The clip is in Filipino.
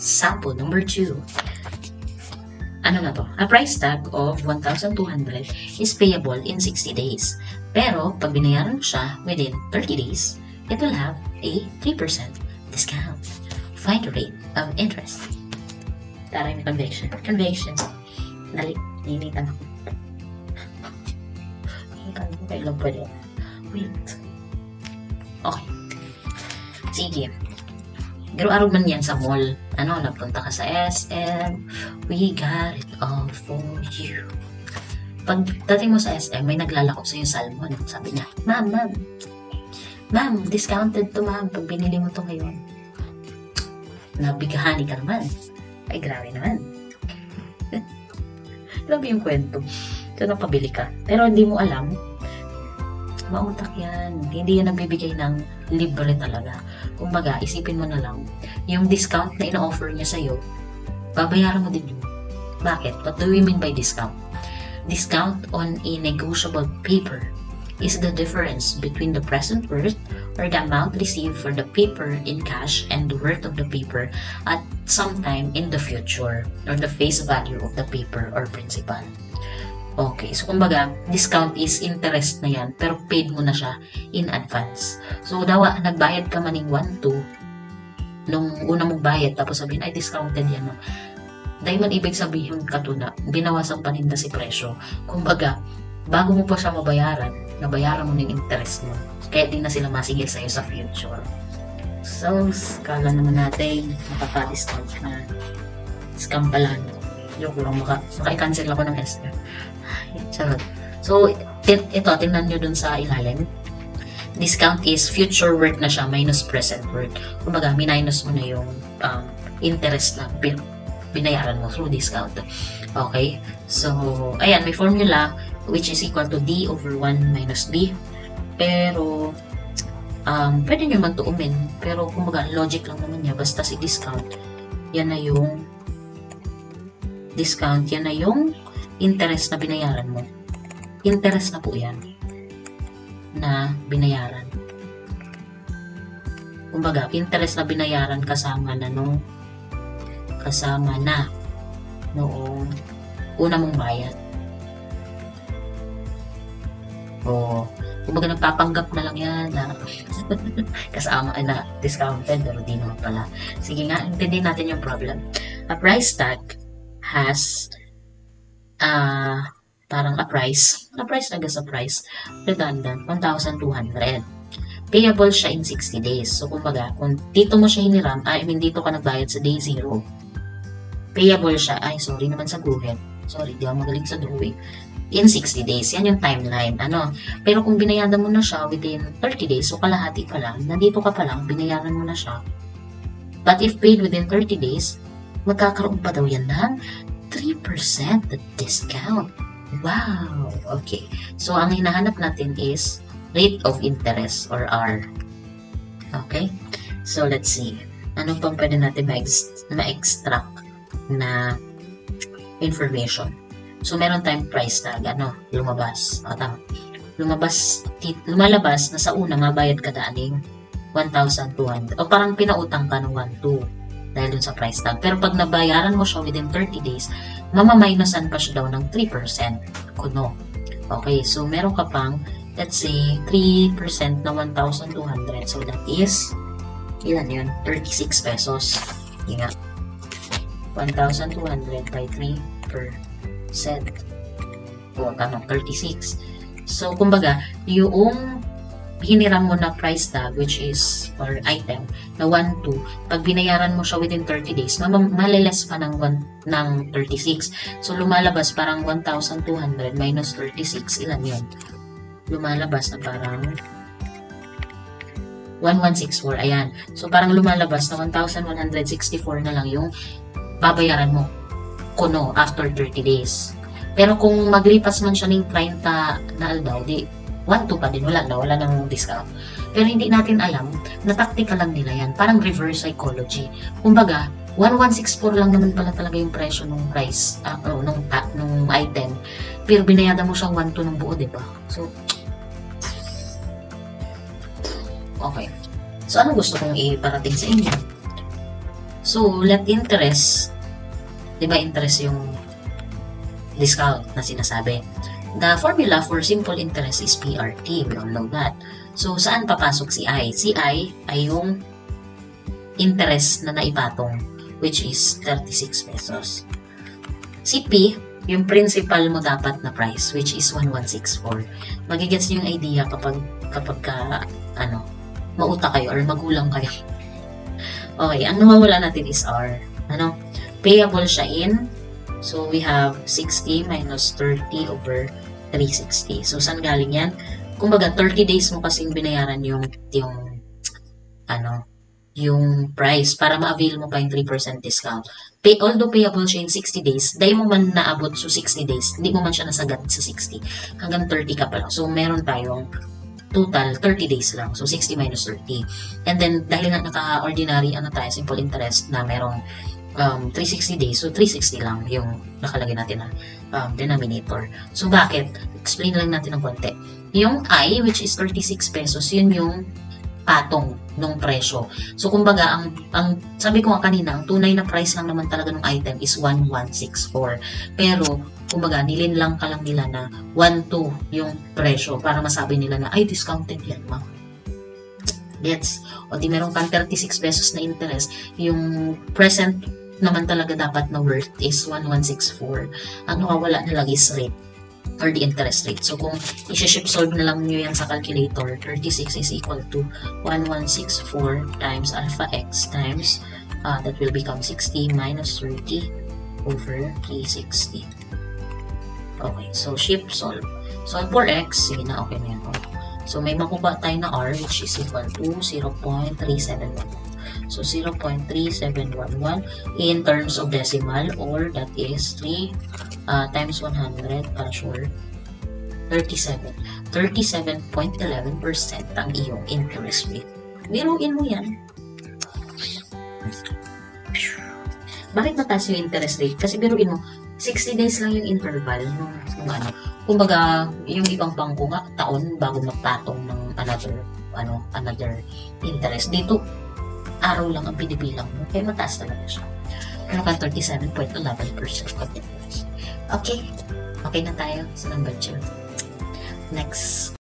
Sample number 2. Ano na to? A price tag of 1,200 is payable in 60 days. Pero, pag binayaran mo siya within 30 days, it will have a 3% discount. Find the rate of interest. Taray may conviction. Conviction. Dali, ninitan ako. Ninitan ako kayo lang pwede. Wait. Okay. Sige. Garo-araw man yan sa mall. Ano, nagpunta ka sa SM. We got it all for you. Pag dating mo sa SM, may naglalako sa yung salmon. Sabi niya, Ma'am, discounted to ma'am. Pag binili mo to ngayon. Nabigahani ka naman. Ay, grabe naman. Grabe yung kwento. So, napabili ka. Pero hindi mo alam, mautak yan. Hindi yan nagbibigay ng libre talaga. Kumbaga, isipin mo na lang, yung discount na ina-offer niya sa'yo, babayaran mo din yun. Bakit? What do we mean by discount? Discount on a negotiable paper is the difference between the present worth or the amount received for the paper in cash and the worth of the paper at some time in the future or the face value of the paper or principal. Okay, so kumbaga, discount is interest na yan, pero paid mo na siya in advance. So, nagbayad ka maning 1,2 nung una mong bayad, tapos sabihin, ay, discounted yan. No? Dahil man ibig sabihin katuna, binawasan pa nila si presyo. Kumbaga, bago mo pa siya mabayaran, nabayaran mo ng interest mo. Kaya di na sila masigil sa'yo sa future. So, kala naman natin, makaka-discount na scam pala. Joke lang, maka-cancel ako ng SR. Charot. So, ito, tingnan nyo dun sa ilalim. Discount is future worth na siya minus present worth. Kumbaga, minus mo na yung interest na binayaran mo through discount. Okay? So, ayan, may formula which is equal to D over 1 minus B. Pero, pwede nyo man tuumin. Pero, kumbaga, logic lang naman niya. Basta si discount, yan na yung discount, yan na yung interest na binayaran mo. Interest na po yan na binayaran. Kumbaga, interest na binayaran kasama na noong una mong bayad. O, kumbaga nagpapanggap na lang yan na kasama na discounted pero di naman pala. Sige nga, intindihin natin yung problem. A price tag has parang a price redundant 1,200. Payable siya in 60 days. So kumbaga, kung dito mo siya hiniram, dito ka nagbayad sa day 0, payable siya, sorry naman sa guhit. Sorry, di ako magaling sa drawing. In 60 days, yan yung timeline. Pero kung binayaran mo na siya within 30 days, so kalahati pa lang, nandito ka pa lang, binayaran mo na siya. But if paid within 30 days, magkakaroon pa daw yan ng 3% discount. Wow! Okay. So, ang hinahanap natin is rate of interest or R. Okay? So, let's see. Ano pang pwede natin ma-extract na information? So, meron tayong price tag. Lumabas. Lumalabas na sa una, mabayad ka daaning 1,200. O parang pinautang ka ng 1,200. Dahil dun sa price tag. Pero pag nabayaran mo siya within 30 days, mamaminosan pa siya daw ng 3% kuno. Okay, so meron ka pang, let's say, 3% na 1,200. So that is, ilan yun? 36 pesos. Hindi nga. 1,200 by 3%. O, tama, 36. So, kumbaga, yung hiniram mo na price tag, which is, or item, na 1,2, pag binayaran mo siya within 30 days, maliles pa ng 36. So, lumalabas parang 1,200 minus 36. Ilan yun? Lumalabas na parang 1,164. Ayan. So, parang lumalabas na 1,164 na lang yung babayaran mo kuno after 30 days. Pero kung maglipas man siya ng 30 na aldaw, di 1,2 pa din, wala nang discount. Pero hindi natin alam na tactical lang nila yan. Parang reverse psychology. Kumbaga, 1,164 lang naman pala talaga yung presyo ng price, nung item. Pero binayadan mo siyang 1,2 ng buo, diba? So, okay. So, ano gusto kong iparating sa inyo? So, let interest, di ba interest yung discount na sinasabi. The formula for simple interest is PRT. We all know that. So, saan papasok si I? Si I ay yung interest na naipatong, which is 36 pesos. Si P, yung principal mo dapat na price, which is 1164. Magigets niyo yung idea kapag mauta kayo or magulang kayo. Okay, ang nawawala natin is R. Payable siya in, so we have 60 minus 30 over 360. So, saan galing yan? Kumbaga, 30 days mo kasing binayaran yung price para ma-avail mo pa yung 3% discount. Although payable siya in 60 days, dahil mo man naabot sa 60 days, hindi mo man siya nasagad sa 60. Hanggang 30 ka pa lang. So, meron tayong total 30 days lang. So, 60 minus 30. And then, dahil nga naka-ordinary, simple interest na merong 360 days, so 360 lang yung nakalagay natin na denominator. So, bakit? Explain lang natin ng konti. Yung I, which is 36 pesos, yun yung patong nung presyo. So, kumbaga, ang sabi ko nga kanina, ang tunay na price lang naman talaga ng item is 1164. Pero, kumbaga, nilinlang ka lang nila na 12 yung presyo para masabi nila na, ay, discounted yan, ma. Gets? O di meron kang 36 pesos na interest, yung present naman talaga dapat na worth is 1164. Ang nawawala na lang is rate or the interest rate. So, kung i-ship solve na lang nyo yan sa calculator, 36 is equal to 1164 times alpha x times, that will become 60 minus 30 over 360. Okay, so ship solve. So, for x, sige na, okay na yan. So, may makuha tayo na r, which is equal to 0.3711. So, 0.3711 in terms of decimal, or that is 3 times 100 para sure 37. 37.11% ang iyong interest rate. Biruin mo yan. Bakit mataas yung interest rate? Kasi biruin mo, 60 days lang yung interval nung kumbaga, yung ibang bangko nga taon bago magpatong ng another interest. Dito, araw lang ang pinibilang mo. Kaya mataas talaga siya. Ano ka 37.11% of interest. Okay. Okay na tayo sa number 2. Next.